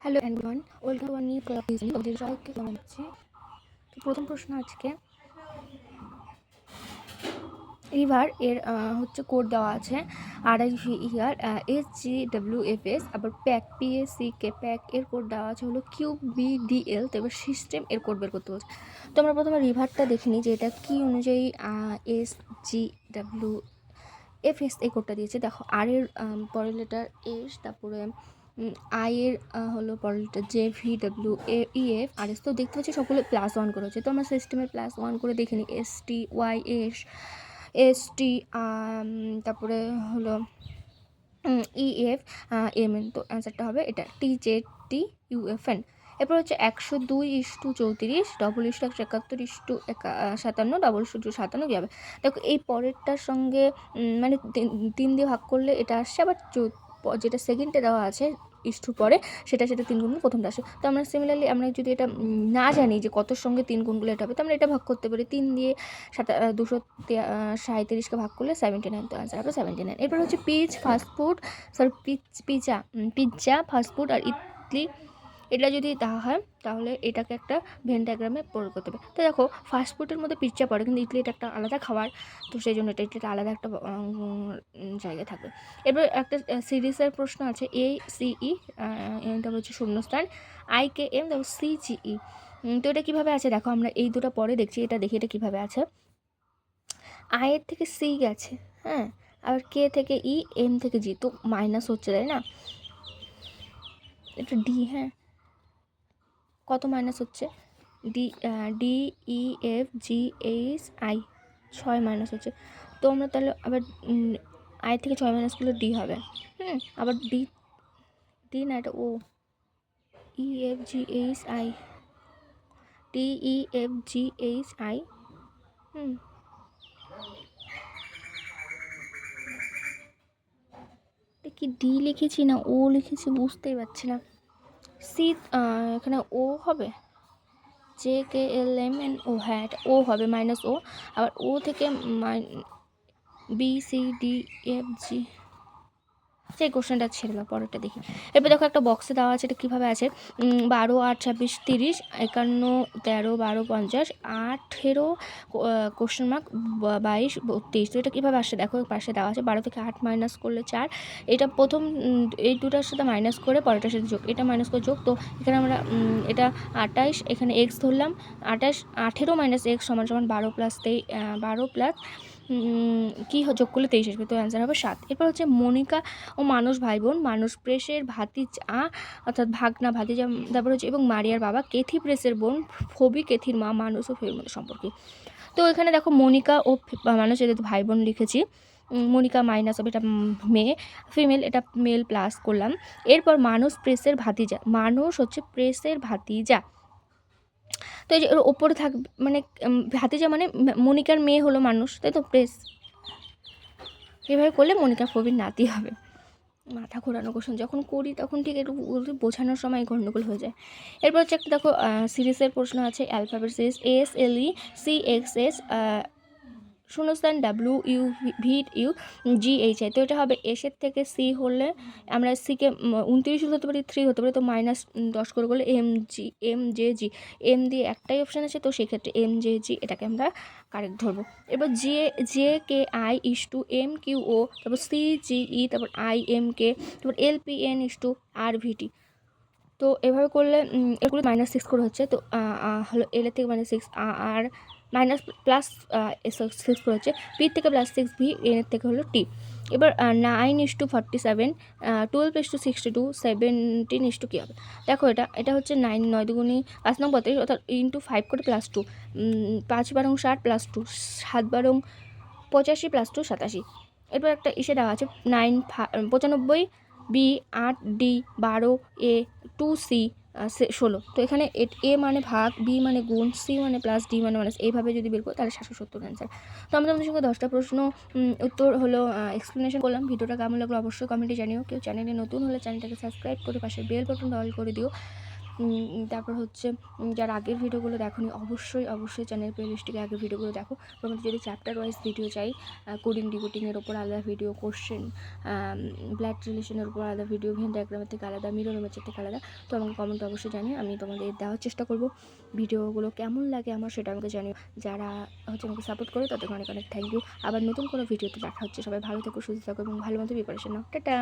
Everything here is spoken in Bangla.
Hello everyone, welcome to our new class. সবাইকে কেমন আছি? তো প্রথম প্রশ্ন আজকে রিভার এর হচ্ছে কোড দেওয়া আছে RIVER SGWFS, আবার প্যাক PACK প্যাক এর কোড দেওয়া আছে হলো QBDL। তো এবার সিস্টেম এর কোড বের করতে হচ্ছে। তো আমরা প্রথমে রিভারটা দেখিনি যে এটা কি অনুযায়ী SGWFS এই কোডটা দিয়েছে। দেখো আর এর পরের লেটার এস, তারপরে আই এর হলো পরের লেটার JVWEF আর এস। তো দেখতে পাচ্ছি সকলে +1 করে হচ্ছে। তো আমরা সিস্টেমের +1 করে দেখে নিই। STYS তারপরে হলো EF MN। তো অ্যান্সারটা হবে এটা TZTUFN। এরপর হচ্ছে 102:34, ডবল ইস্টু 57 কী হবে? দেখো এই পরেরটার সঙ্গে মানে 3 দিয়ে ভাগ করলে এটা আসছে, আবার যেটা সেকেন্ডে দেওয়া আছে ইস্টুর পরে সেটা 3 গুণ প্রথমটা আসে। তো আমরা সিমিলারলি আমরা যদি এটা না জানি যে কতর সঙ্গে 3 গুণগুলো এটা হবে, তো আমরা এটা ভাগ করতে পারি 3 দিয়ে 237কে ভাগ করলে 79। তো অ্যান্সার হবে 79। এরপর হচ্ছে পিৎজা ফাস্টফুড আর ইডলি, এটা যদি দেওয়া হয় তাহলে এটাকে একটা ভেন ডায়াগ্রামে প্রয়োগ করতে হবে। তো দেখো ফাস্টফুডের মধ্যে পিৎজা পড়ে, কিন্তু ইডলি এটা একটা আলাদা খাবার, তো সেই জন্য এটা আলাদা একটা জায়গায় থাকবে। এবার একটা সিরিজের প্রশ্ন আছে ACE, এটা হচ্ছে শূন্যস্থান IKM, দেখো CGE। তো এটা কীভাবে আছে দেখো, আমরা এই দুটো পরে দেখছি, এটা দেখি এটা কীভাবে আছে। আয়ের থেকে সি গেছে, হ্যাঁ, আর কে থেকে ই, এম থেকে জি, তো মাইনাস হচ্ছে, তাই না? এটা ডি, হ্যাঁ, কত মাইনাস হচ্ছে? DEFGHI 6 মাইনাস হচ্ছে। তো আমরা তাহলে আবার আই থেকে 6 মাইনাস করলে ডি হবে। আবার ডি না, এটা ও, EFGHI DEFGHI। কি ডি লিখেছি না ও লিখেছি বুঝতেই পারছি না। সি এখানে ও হবে, JKLMN, ও হ্যাঁ এটা ও হবে, মাইনাস ও। আবার ও থেকে BCDFG, সেই কোশ্চেনটা ছেড়ে দাও, পরেরটা দেখি। এরপর দেখো একটা বক্সে দেওয়া আছে, এটা কীভাবে আছে 12, 8, 26, 30, 51, 13, 12, 50, 18 কোশ্চেন মার্ক 22, 32। তো এটা কীভাবে আসছে দেখো, পাশে দেওয়া আছে 12 থেকে 8 মাইনাস করলে 4, এটা প্রথম এই দুটার সাথে মাইনাস করে পরেরটার সাথে যোগ, এটা মাইনাস করে যোগ। তো এখানে আমরা এটা 28, এখানে এক্স ধরলাম, 18 মাইনাস এক্স সমান 12 প্লাস 12 প্লাস কী যোগ করলে 23 আসবে। তো অ্যান্সার হবে 7। এরপর হচ্ছে মনিকা ও মানুষ ভাই বোন, মানুষ প্রেসের ভাতিজা অর্থাৎ ভাগনা ভাতিজা, তারপর হচ্ছে এবং মারিয়ার বাবা কেথি প্রেসের বোন, ফবি কেথির মা, মানুষ ও ফেবির মধ্যে সম্পর্কে। তো এখানে দেখো মনিকা ও মানুষ, এটা ভাই বোন লিখেছি, মনিকা মাইনাস হবে, এটা মেয়ে, ফিমেল এটা মেল প্লাস করলাম। এরপর মানুষ প্রেসের ভাতিজা, মানুষ হচ্ছে প্রেসের ভাতিজা, তো এই যে ওর ওপরে থাকবে মানে ভাতিজা মানে মনিকার মেয়ে হলো মানুষ, তাই তো প্রেস, এভাবে করলে মনিকা ফবির নাতি হবে। মাথা ঘোরানো কোশ্চেন যখন করি তখন ঠিক একটু বোঝানোর সময় গণ্ডগোল হয়ে যায়। এরপর হচ্ছে একটা দেখো সিরিজের প্রশ্ন আছে, অ্যালফাবেট সিরিজ ASLE CXS শূন্যস্থান WUVGHI। তো এটা হবে এসের থেকে সি হলে আমরা সিকে 29 হতে পারি, 3 হতে পারি, তো -10 করে করলে MJG, এম দিয়ে একটাই অপশান আছে, তো সেক্ষেত্রে MJG এটাকে আমরা কারেক্ট ধরবো। এবার JKI MQO, তারপর CGE, তারপর IMK, তারপর LPN RVT। তো এভাবে করলে এগুলো -6 করে হচ্ছে। তো হলো এল এর থেকে -6 আর মাইনাস প্লাস 6 করে হচ্ছে, পি থেকে +6 ভি, এন এর থেকে হলো টি। এবার 9:47, 12:62, 17 কী হবে দেখো, এটা হচ্ছে 9, 9 দুগুণি 5 নং 32, অর্থাৎ ইন্টু 5 করে +2, 5 বারং 60 +2, 7 বারং 85 +2 87। এরপর একটা ইসে দেওয়া আছে 95 বি, 8 ডি, 12 এ, 2 সি, 16। তো এখানে এ মানে ভাগ, বি মানে গুণ, সি মানে প্লাস, ডি মানে মাইনাস, এইভাবে যদি বের করো তাহলে 770 অ্যান্সার। তো আমরা তোমাদের সঙ্গে 10টা প্রশ্ন উত্তর হলো এক্সপ্লেনেশন করলাম। ভিডিওটা কেমন লাগলো অবশ্যই কমেন্টে জানিও। কেউ চ্যানেলে নতুন হলে চ্যানেলটাকে সাবস্ক্রাইব করে পাশে বেল বাটনটা অল করে দিও। তারপর হচ্ছে যারা আগের ভিডিওগুলো দেখোনি অবশ্যই চ্যানেল প্লেলিস্টে আগের ভিডিওগুলো দেখো। তোমাদের যদি চ্যাপ্টার ওয়াইজ ভিডিও চাই, কোডিং ডিকোডিংয়ের ওপর আলাদা ভিডিও, কোশ্চেন, ব্লাড রিলেশনের উপর আলাদা ভিডিও, ভেন ডায়াগ্রামের থেকে আলাদা, মিরর ইমেজের থেকে আলাদা, তো আমাকে কমেন্টে অবশ্যই জানিয়ে আমি তোমাদের দেওয়ার চেষ্টা করব। ভিডিওগুলো কেমন লাগে আমার সেটা আমাকে জানিও। যারা হচ্ছে আমাকে সাপোর্ট করে তাদেরকে অনেক অনেক থ্যাংক ইউ। আবার নতুন কোনো ভিডিওতে দেখা হচ্ছে। সবাই ভালো থেকো, সুস্থ থাকো এবং ভালো মতো প্রিপারেশন নাও। টাটা।